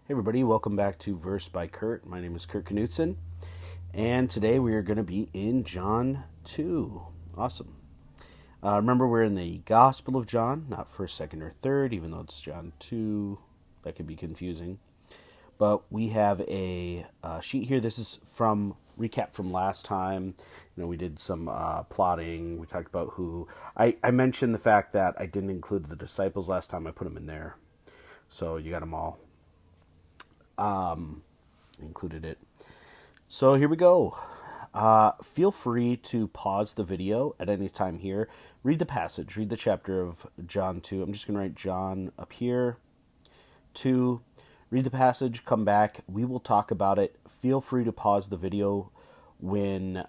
Hey everybody, welcome back to Verse by Kurt. My name is Kurt Knutson, and today we are going to be in John 2. Awesome. Remember, we're in the Gospel of John, not first, second, or third, even though it's John 2. That could be confusing. But we have a sheet here. This is from recap from last time. We did some plotting. We talked about who. I mentioned the fact that I didn't include the disciples last time. I put them in there. So you got them all. Included it. So here we go. Feel free to pause the video at any time here. Read the passage. Read the chapter of John 2. I'm just going to write John up here. 2. Read the passage. Come back. We will talk about it. Feel free to pause the video when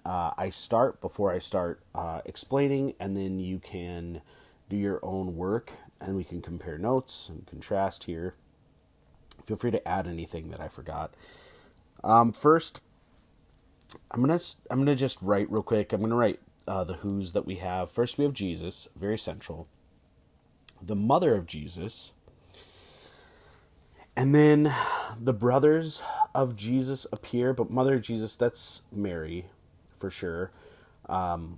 before I start explaining, and then you can do your own work, and we can compare notes and contrast here. Feel free to add anything that I forgot. First, I'm gonna just write real quick. I'm gonna write the who's that we have. First, we have Jesus, very central. The mother of Jesus, and then the brothers of Jesus appear. But mother of Jesus, that's Mary, for sure. I'm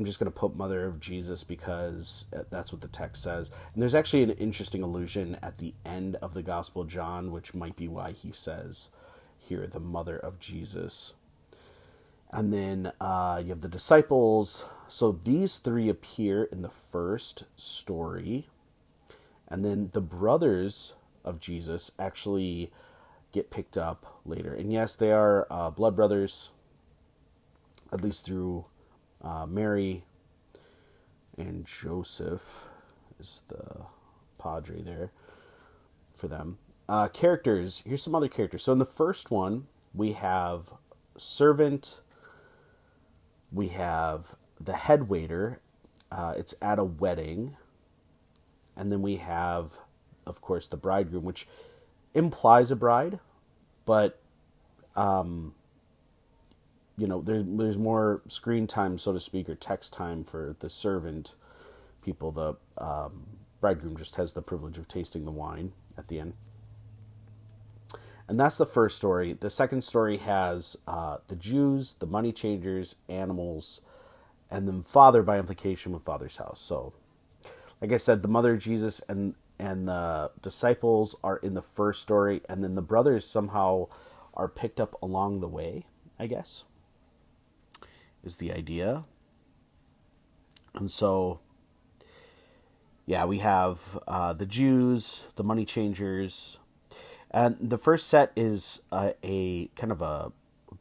just going to put mother of Jesus because that's what the text says. And there's actually an interesting allusion at the end of the Gospel of John, which might be why he says here, the mother of Jesus. And then you have the disciples. So these three appear in the first story. And then the brothers of Jesus actually get picked up later. And yes, they are blood brothers, at least through Mary and Joseph is the padre there for them. Characters, here's some other characters. So in the first one, we have servant, we have the head waiter, it's at a wedding, and then we have, of course, the bridegroom, which implies a bride, but there's more screen time, so to speak, or text time for the servant people. The bridegroom just has the privilege of tasting the wine at the end. And that's the first story. The second story has the Jews, the money changers, animals, and then Father by implication with Father's house. So, like I said, the mother of Jesus and the disciples are in the first story, and then the brothers somehow are picked up along the way, I guess, is the idea. And so, yeah, we have the Jews, the money changers, and the first set is a kind of a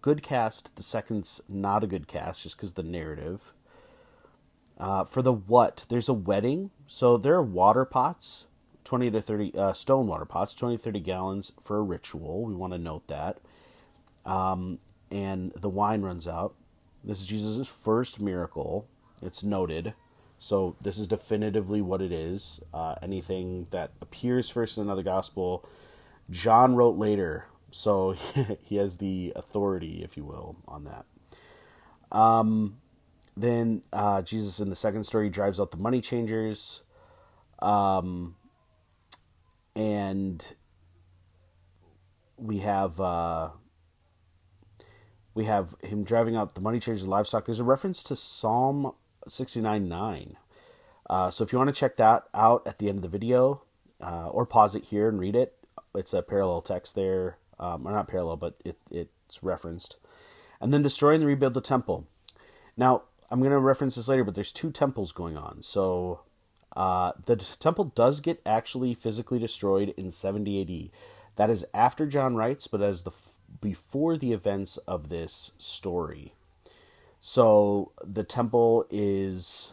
good cast. The second's not a good cast, just because the narrative. For the what, there's a wedding, so there are water pots, 20 to 30 stone water pots, 20 to 30 gallons for a ritual. We want to note that. And the wine runs out. This is Jesus' first miracle. It's noted. So this is definitively what it is. Anything that appears first in another gospel, John wrote later. So he has the authority, if you will, on that. Then Jesus in the second story drives out the money changers. And we have him driving out the money changers and livestock. There's a reference to Psalm 69:9. So if you want to check that out at the end of the video, or pause it here and read it, it's a parallel text there. Or not parallel, but it's referenced. And then destroy and rebuild the temple. Now, I'm going to reference this later, but there's two temples going on. So the temple does get actually physically destroyed in 70 AD. That is after John writes, but as before the events of this story. So the temple is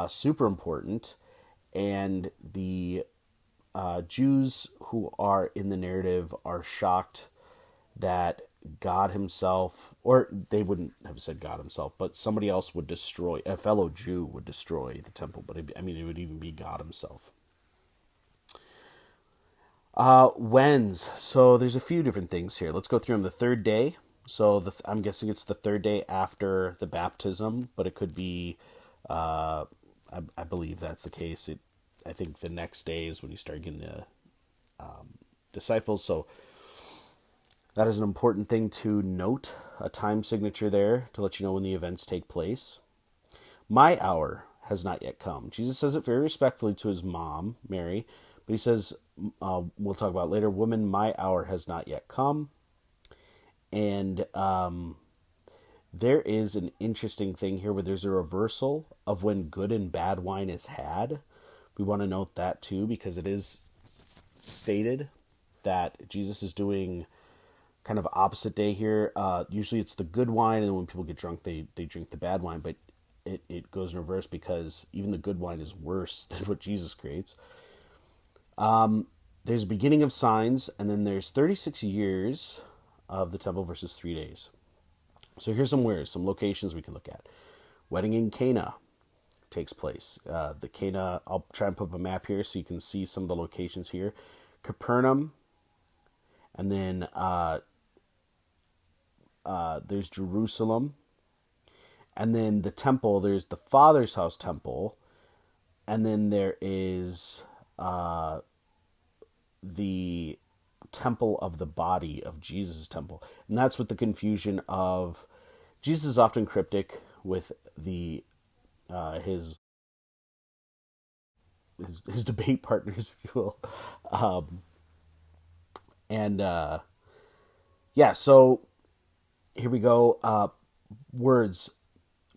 super important, and the Jews who are in the narrative are shocked that God himself, or they wouldn't have said God himself, but somebody else would destroy, a fellow Jew would destroy the temple, but it would even be God himself. When's? So there's a few different things here. Let's go through them. The third day. So I'm guessing it's the third day after the baptism, but it could be, I believe that's the case. I think the next day is when you start getting the disciples. So that is an important thing to note, a time signature there to let you know when the events take place. My hour has not yet come. Jesus says it very respectfully to his mom, Mary, but he says, we'll talk about it later, woman, my hour has not yet come. And there is an interesting thing here where there's a reversal of when good and bad wine is had. We want to note that too, because it is stated that Jesus is doing kind of opposite day here. Usually it's the good wine, and when people get drunk, they drink the bad wine, but it goes in reverse because even the good wine is worse than what Jesus creates. There's a beginning of signs, and then there's 36 years of the temple versus 3 days. So here's some wheres, some locations we can look at. Wedding in Cana takes place. The Cana, I'll try and put up a map here so you can see some of the locations here. Capernaum, and then there's Jerusalem, and then the temple, there's the Father's house temple, and then there is the temple of the body of Jesus' temple. And that's what the confusion of Jesus is often cryptic with the his debate partners, if you will. So here we go. Words.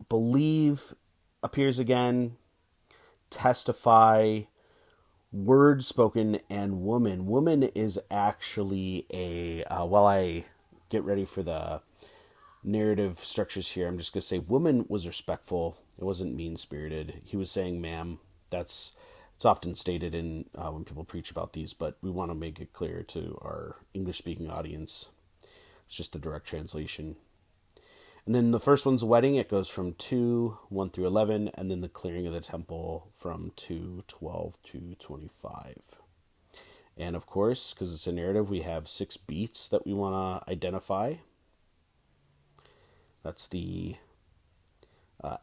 Believe appears again. Testify. Word spoken, and woman. Woman is actually while I get ready for the narrative structures here, I'm just going to say woman was respectful. It wasn't mean-spirited. He was saying ma'am. It's often stated in when people preach about these, but we want to make it clear to our English-speaking audience. It's just a direct translation. And then the first one's wedding. It goes from 2:1 through 11, and then the clearing of the temple from 2:12 to 25. And of course, because it's a narrative, we have 6 beats that we want to identify. That's the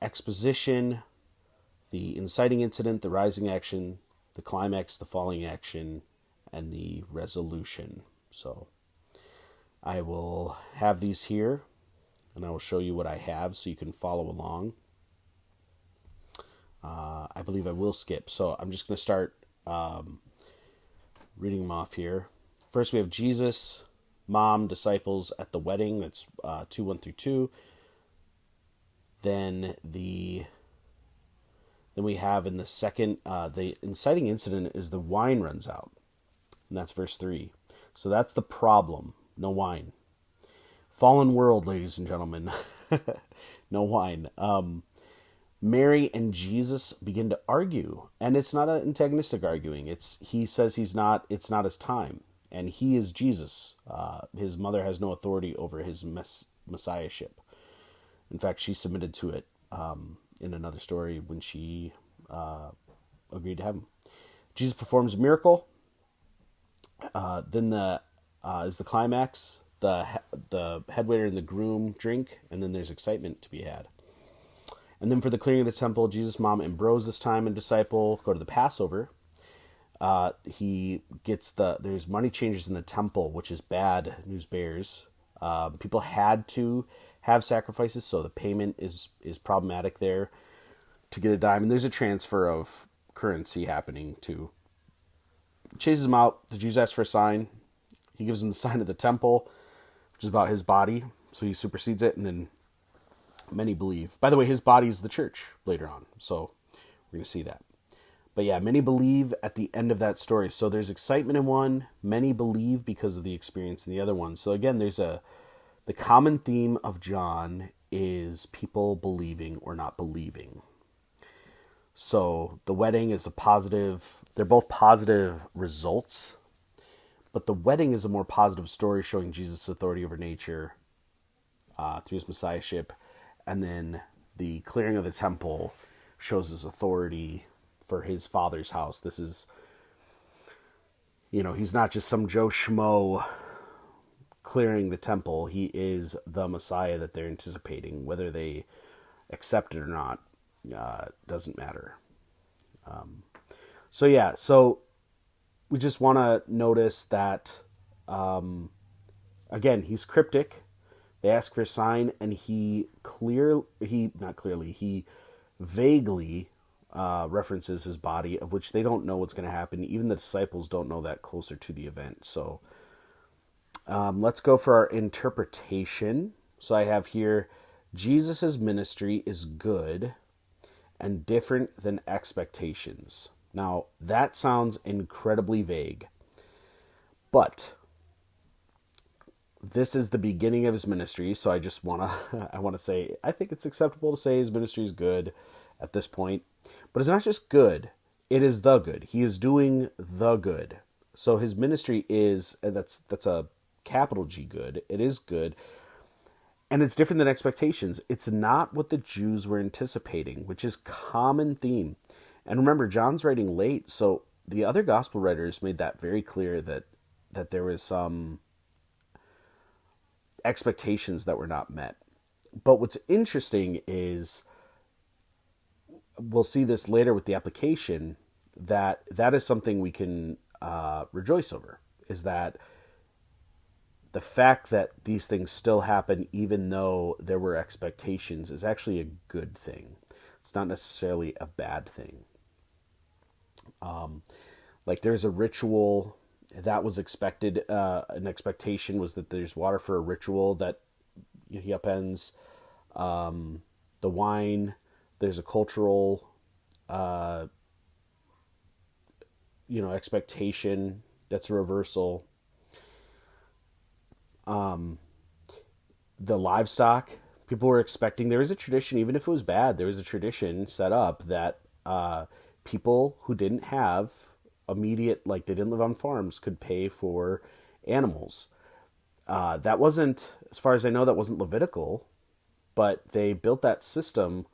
exposition, the inciting incident, the rising action, the climax, the falling action, and the resolution. So I will have these here, and I will show you what I have so you can follow along. I believe I will skip, so I'm just going to start reading them off here. First, we have Jesus, mom, disciples at the wedding. That's 2:1 through 2. Then we have in the second, the inciting incident is the wine runs out, and that's verse 3. So that's the problem. No wine. Fallen world, ladies and gentlemen. No wine. Mary and Jesus begin to argue, and it's not an antagonistic arguing. He says it's not his time, and he is Jesus. His mother has no authority over his messiahship. In fact, she submitted to it in another story when she agreed to have him. Jesus performs a miracle. Then is the climax. The head waiter and the groom drink, and then there's excitement to be had. And then for the clearing of the temple, Jesus' mom, Ambrose, this time, and disciple go to the Passover. There's money changers in the temple, which is bad news bears. People had to have sacrifices, so the payment is problematic there to get a dime. And there's a transfer of currency happening too. Chases him out. The Jews ask for a sign. He gives them the sign of the temple, which is about his body. So he supersedes it, and then many believe. By the way, his body is the church later on, so we're going to see that. But yeah, many believe at the end of that story. So there's excitement in one. Many believe because of the experience in the other one. So again, the common theme of John is people believing or not believing. So the wedding is they're both positive results, but the wedding is a more positive story showing Jesus' authority over nature through his messiahship. And then the clearing of the temple shows his authority for his Father's house. This is, he's not just some Joe Schmo clearing the temple. He is the Messiah that they're anticipating. Whether they accept it or not doesn't matter. So we just want to notice that, again, he's cryptic. They ask for a sign, and he vaguely references his body, of which they don't know what's going to happen. Even the disciples don't know that closer to the event. So let's go for our interpretation. So I have here, Jesus' ministry is good and different than expectations. Now, that sounds incredibly vague, but this is the beginning of his ministry, so I just want to say, I think it's acceptable to say his ministry is good at this point, but it's not just good, it is the good. He is doing the good. So his ministry is, that's a capital G good, it is good, and it's different than expectations. It's not what the Jews were anticipating, which is common theme. And remember, John's writing late, so the other gospel writers made that very clear that there was some expectations that were not met. But what's interesting is, we'll see this later with the application, that is something we can rejoice over, is that the fact that these things still happen even though there were expectations is actually a good thing. It's not necessarily a bad thing. Like there's a ritual that was expected. An expectation was that there's water for a ritual that he upends. The wine, there's a cultural, expectation that's a reversal. The livestock, people were expecting, there was a tradition, even if it was bad, there was a tradition set up that people who didn't have immediate, like they didn't live on farms, could pay for animals. That wasn't, as far as I know, that wasn't Levitical, but they built that system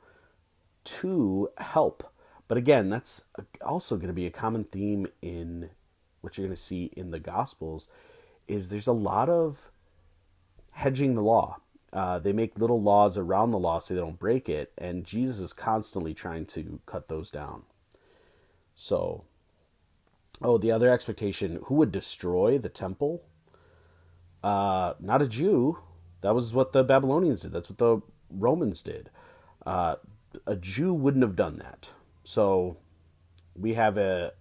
to help. But again, that's also going to be a common theme in what you're going to see in the Gospels, is there's a lot of hedging the law. They make little laws around the law so they don't break it, and Jesus is constantly trying to cut those down. So, the other expectation, who would destroy the temple? Not a Jew. That was what the Babylonians did. That's what the Romans did. A Jew wouldn't have done that. So we have I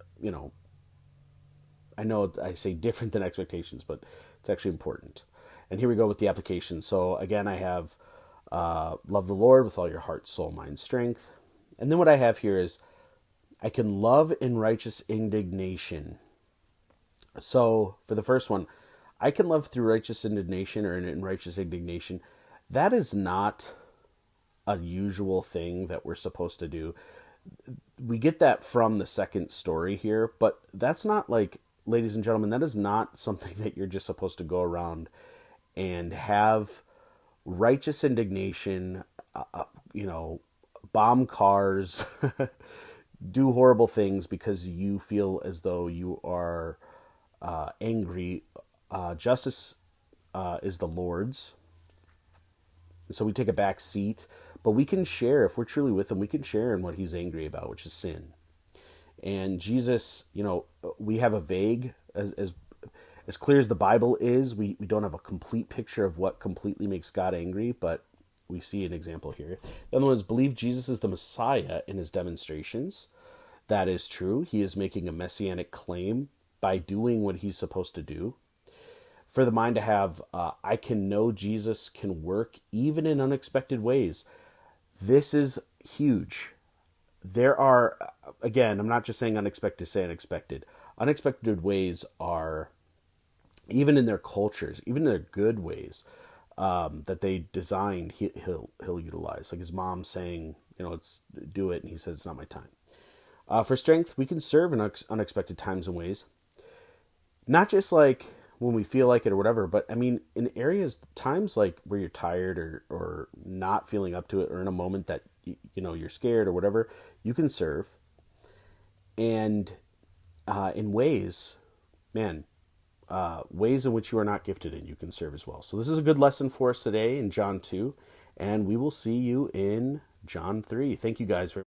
know I say different than expectations, but it's actually important. And here we go with the application. So again, I have love the Lord with all your heart, soul, mind, strength. And then what I have here is, I can love in righteous indignation. So for the first one, I can love through righteous indignation, or in righteous indignation. That is not a usual thing that we're supposed to do. We get that from the second story here, but that's not like, ladies and gentlemen, that is not something that you're just supposed to go around and have righteous indignation, bomb cars, do horrible things because you feel as though you are angry. Justice is the Lord's. So we take a back seat, but we can share, if we're truly with him, we can share in what he's angry about, which is sin. And Jesus, we have a vague, as clear as the Bible is, we don't have a complete picture of what completely makes God angry, but we see an example here. The other one is, believe Jesus is the Messiah in his demonstrations. That is true. He is making a messianic claim by doing what he's supposed to do. For the mind to have, I can know Jesus can work even in unexpected ways. This is huge. There are, again, I'm not just saying unexpected, say unexpected. Unexpected ways are, even in their cultures, even in their good ways, that they designed, he'll utilize. Like his mom saying, let's do it, and he says, it's not my time. For strength, we can serve in unexpected times and ways. Not just like when we feel like it or whatever, but I mean, in times like where you're tired or not feeling up to it, or in a moment that, you're scared or whatever, you can serve. And in ways, ways in which you are not gifted in, you can serve as well. So this is a good lesson for us today in John 2, and we will see you in John 3. Thank you guys very much.